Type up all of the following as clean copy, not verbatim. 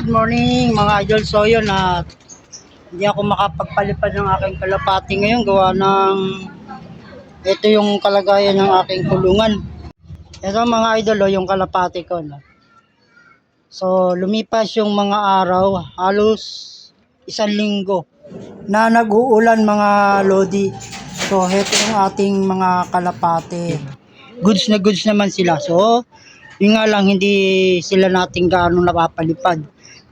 Good morning mga idol. So yun, hindi ako makapagpalipad ng aking kalapati ngayon gawa ng ito yung kalagayan ng aking kulungan. Ito mga idol, yung kalapati ko. No? So lumipas yung mga araw, halos 1 linggo na nag-uulan mga lodi. So ito yung ating mga kalapati. Goods na goods naman sila. So yun nga lang, hindi sila nating gaano napapalipad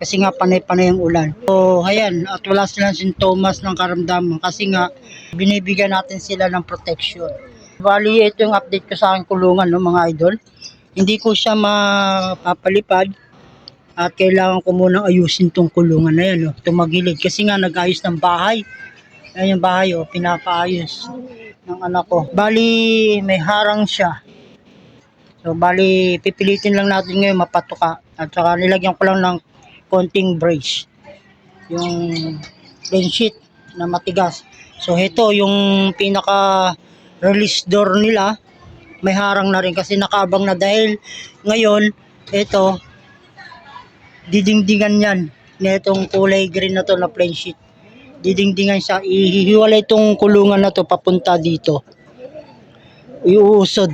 kasi nga panay-panay ang ulan. So ayan, at wala silang sintomas ng karamdaman kasi nga binibigyan natin sila ng protection. Bali, ito yung update ko sa aking kulungan, no, mga idol. Hindi ko siya mapapalipad at kailangan ko munang ayusin tong kulungan na yan, no, tumagilid kasi nga nag-ayos ng bahay. Ayan yung bahay, pinapaayos ng anak ko. Bali, may harang siya. So bali pipilitin lang natin ngayon mapatuka at saka nilagyan ko lang ng konting brace yung plain sheet na matigas. So ito yung pinaka release door nila, may harang na rin kasi nakaabang na dahil ngayon ito didingdingan yan nitong kulay green na to na plain sheet. Didingdingan siya, ihiwalay itong kulungan na to papunta dito, iuusod.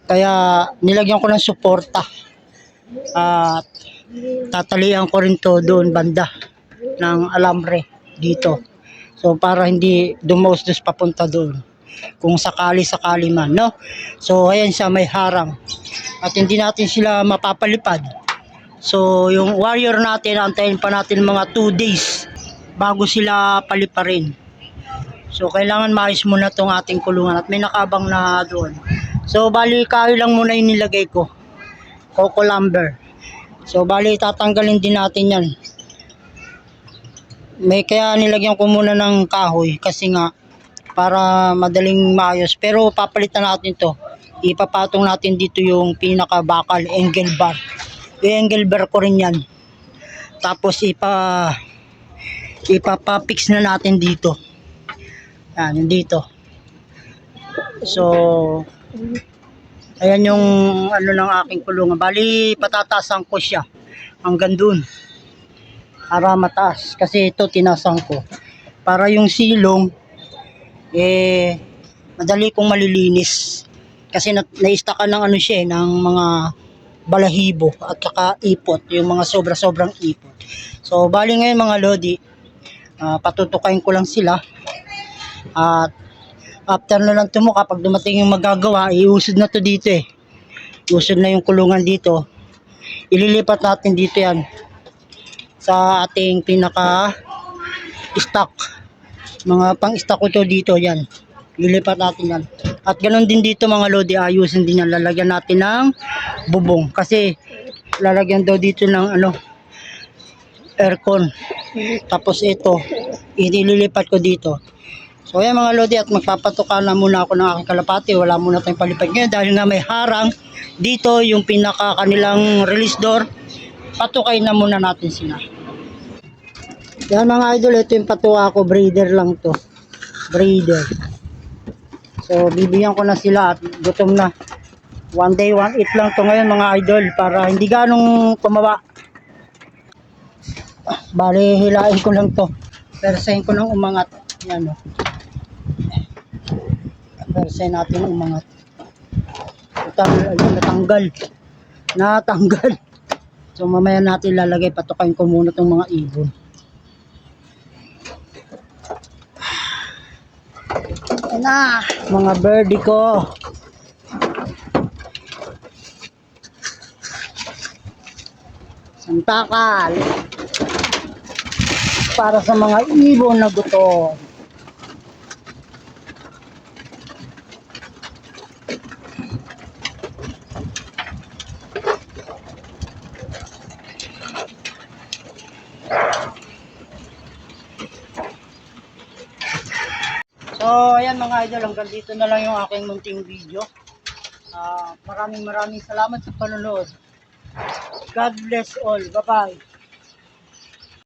Kaya nilagyan ko ng suporta at tatalian ko rin to doon banda ng alambre dito. So para hindi dumausdos papunta doon kung sakali man, no? So ayan siya, may harang at hindi natin sila mapapalipad. So yung warrior natin, antayin pa natin mga 2 days bago sila paliparin. So kailangan maayos muna tong ating kulungan at may nakabang na doon. So bali kahoy lang muna yung nilagay ko, coco lumber. So bali tatanggalin din natin yan. Kaya nilagyan ko muna ng kahoy kasi nga para madaling maayos. Pero papalitan natin to, ipapatong natin dito yung pinaka bakal, angle bar. I-angle bar ko rin yan. Tapos ipapapix na natin dito. Yan, dito. So ayan yung ano ng aking kulungan. Bali patatasan ko siya hanggang dun para mataas kasi ito tinasan ko para yung silong madali kong malilinis kasi naistakan ng ano siya ng mga balahibo at saka ipot, yung mga sobrang ipot. So bali ngayon mga lodi, patutukain ko lang sila at after na lang ito mo, kapag dumating yung magagawa, iusod na to dito Iusod na yung kulungan dito. Ililipat natin dito yan sa ating pinaka stock. Mga pang stock ko to dito yan. Ililipat natin yan. At ganoon din dito mga lodi, ayusin din yan. Lalagyan natin ng bubong. Kasi lalagyan daw dito ng aircon. Tapos ito, ililipat ko dito. So ayan mga lodi, at magpapatuka na muna ako ng aking kalapati. Wala muna tayong palipad ngayon dahil nga may harang dito yung pinaka kanilang release door. Patukay na muna natin sila. Yan mga idol, ito yung patuka ko, breeder lang to. Breeder. So bibigyan ko na sila at gutom na. 1 day 1 eat lang to ngayon mga idol para hindi ganong tumaba. Bali hilain ko lang to. Persahin ko ng umangat. Yan o. Persahin natin umangat. Natanggal. So mamaya natin lalagay, patukain ko muna itong mga ibon. Yan na, mga birdie ko. Santakal. Para sa mga ibon na gutom. So ayan mga idol, hanggang dito na lang yung aking munting video. Maraming salamat sa panonood. God bless all. Bye bye.